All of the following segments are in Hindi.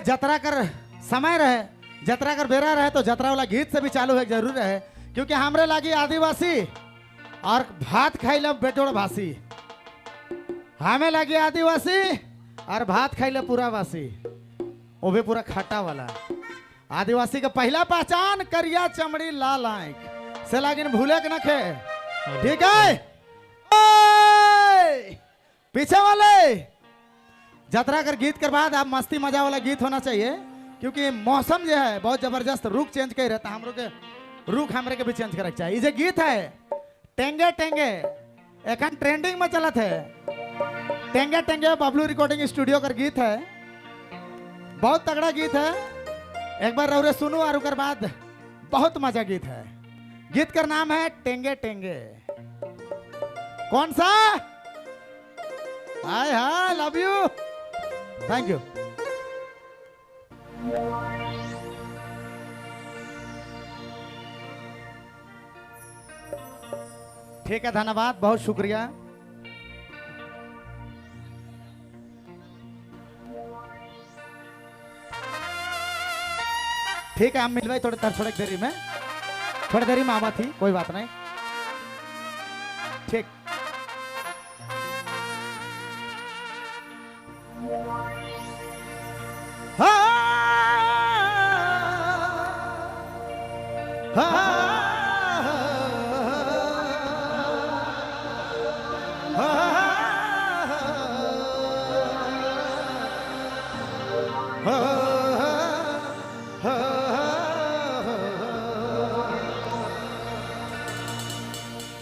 जतरा कर समय रहे, जतरा कर बेरा रहे तो जतरा वाला गीत से भी चालू है जरूर है, क्योंकि हमरे लागी आदिवासी और भात खाइले बेटोड़ भासी, हमें लगे आदिवासी और भात खाइले पूरा वासी, वो भी पूरा खट्टा वाला। आदिवासी का पहला पहचान करिया चमड़ी लाल आंख से लागिन भूले के नखे, ठीक है। पीछे वाले जतरा कर गीत के बाद आप मस्ती मजा वाला गीत होना चाहिए, क्योंकि मौसम जो है बहुत जबरदस्त, रुख चेंज कर रहता है, हम लोग के रुख हमरे के भी चेंज करे चाहिए। ये गीत है टेंगे टेंगे, एखन ट्रेंडिंग में चलत है। टेंगे टेंगे बबलू रिकॉर्डिंग स्टूडियो का गीत है, बहुत तगड़ा गीत है। एक बार रौरे सुनो और उसके बाद बहुत मजा गीत है। गीत का नाम है टेंगे टेंगे। कौन सा? हाय हाय, लव यू, थैंक यू। ठीक है, धन्यवाद, बहुत शुक्रिया। ठीक है, हम मिलवाई थोड़ी देरी में, थोड़ी देरी में आवा थी, कोई बात नहीं, ठीक।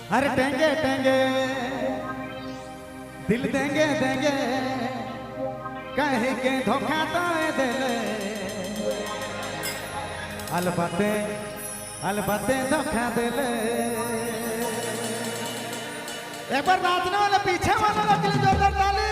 अरे टेंगे टेंगे दिल देंगे देंगे, कहे के धोखा तो दे, अलबत्ते अलबत्ते धोखा दे। एक बार नाचने वाले पीछे वाले लोग के लिए जोरदार ताली।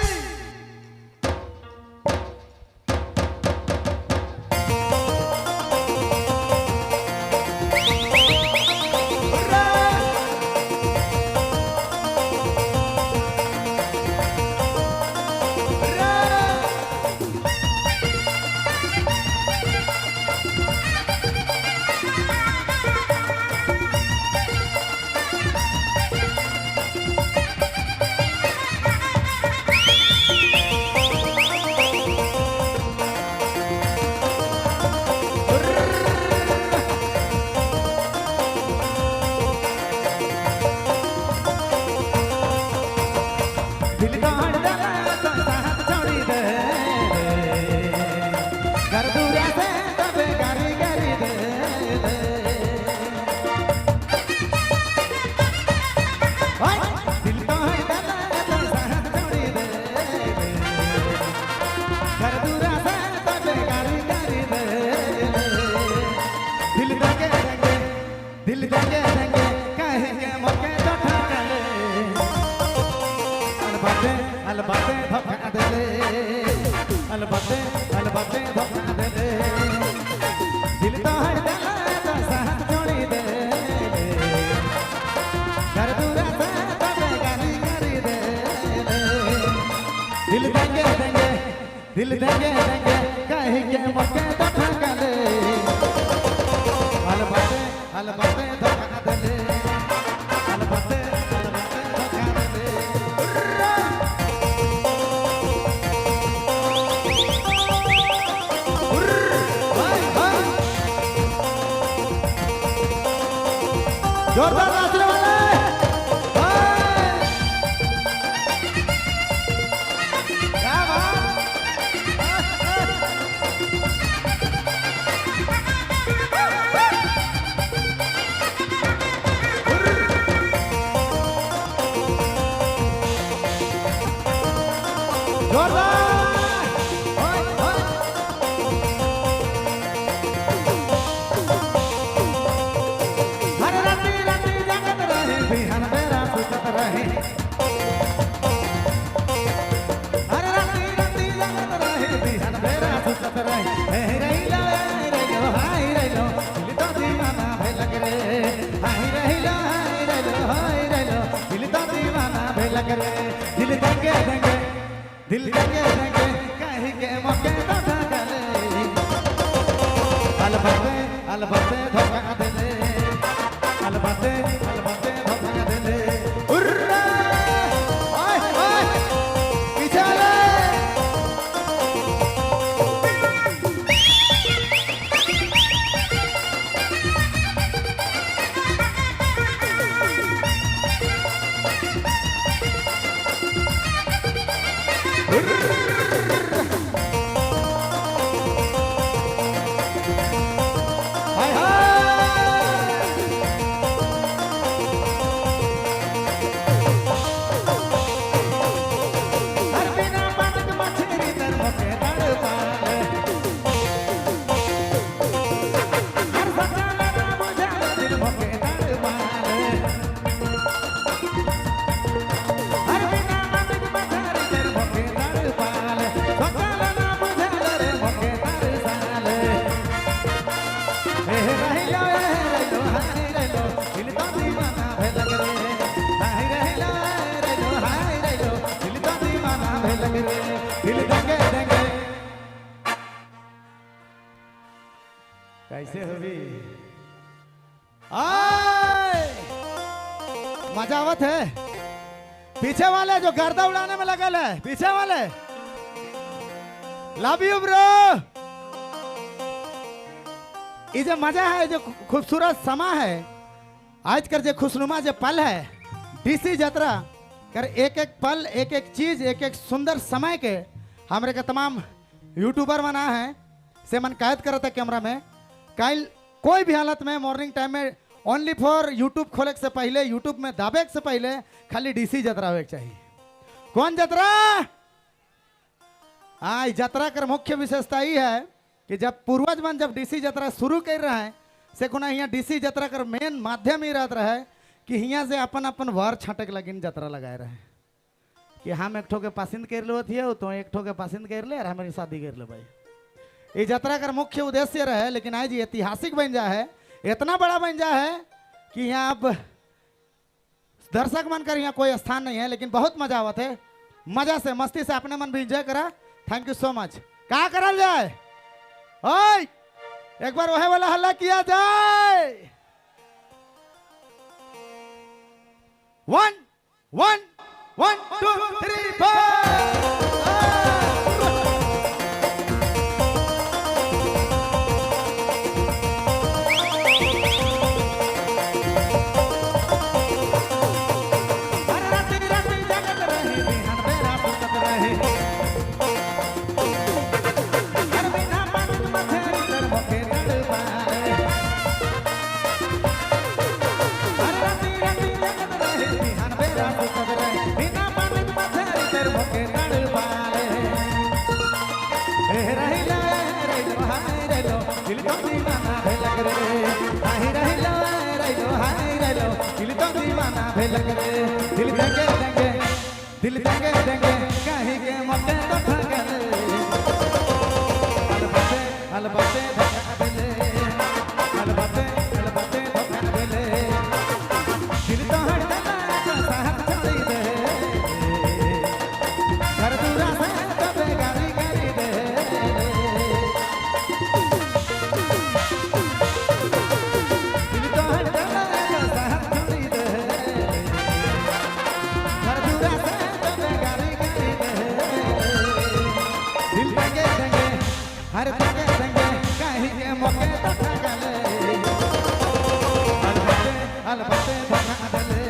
अलबत्ते धोखा दे ले, अलबत्ते अलबत्ते धोखा दे ले, दिल तो है दिल तो साथ जोड़ी दे, घर दूर से तबे गाली करी दे, दिल देंगे देंगे दिल देंगे देंगे, कहे के मौके धोखा दे, अलबत्ते अलबत्ते धोखा दे ले, अलबत्ते अलबत्ते धोखा दे ले। जोरदार नाचने वाले क्या बात। जोरदार अलबते धोखा देले अलबते धोखा देले उर्रा ओए ओए पीछे वाले कैसे होगी मजा आवत है पीछे वाले जो गर्दा उड़ाने में लगल है पीछे वाले लव यू ब्रो ये जो मजा है जो खूबसूरत समा है आज कर जो खुशनुमा जो पल है डीसी यात्रा कर एक एक पल एक एक चीज एक एक सुंदर समय के हमारे का तमाम यूट्यूबर बना है से मन कैद करता कैमरा में कल कोई भी हालत में मॉर्निंग टाइम में ओनली फॉर यूट्यूब खोले से पहले यूट्यूब में दाबे से पहले खाली डीसी यात्रा होना चाहिए कौन यात्रा हाँ यात्रा कर मुख्य विशेषता ही है कि जब पूर्वज मन जब डीसी यात्रा शुरू कर रहे हैं से कोना यहाँ डीसी यात्रा कर मेन माध्यम ही रहता है कि यहाँ से अपन अपन वर छटक लगिन यात्रा लगाए रहे कि हम एक ठो के पसंद कर लो थे तो एक ठो के पसंद कर ले और हमारी शादी कर लो भाई ये यात्रा का मुख्य उद्देश्य रहे लेकिन आज ऐतिहासिक बन जा है इतना बड़ा बन जा है कि यहाँ अब दर्शक मन कर यहाँ कोई स्थान नहीं है लेकिन बहुत मजा आवत है मजा से मस्ती से अपने मन भी एंजॉय करा थैंक यू सो मच कहा करल जाए ओए एक बार वह वाला हल्ला किया जाए 1 1 1 2 3 4 दिल देंगे देंगे कहीं के मौके तो ठगले अलबते धोखा देले अलबते धोखा देले दिल तो हट देला तो साथ छोड़ी दे घर दूरा से तो बेगारी करी दे दिल तो हट देला तो साथ छोड़ी दे घर दूरा से हर संगे संगे कहीं के मौके तो ठगले अलबते धोखा देले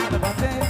अलबते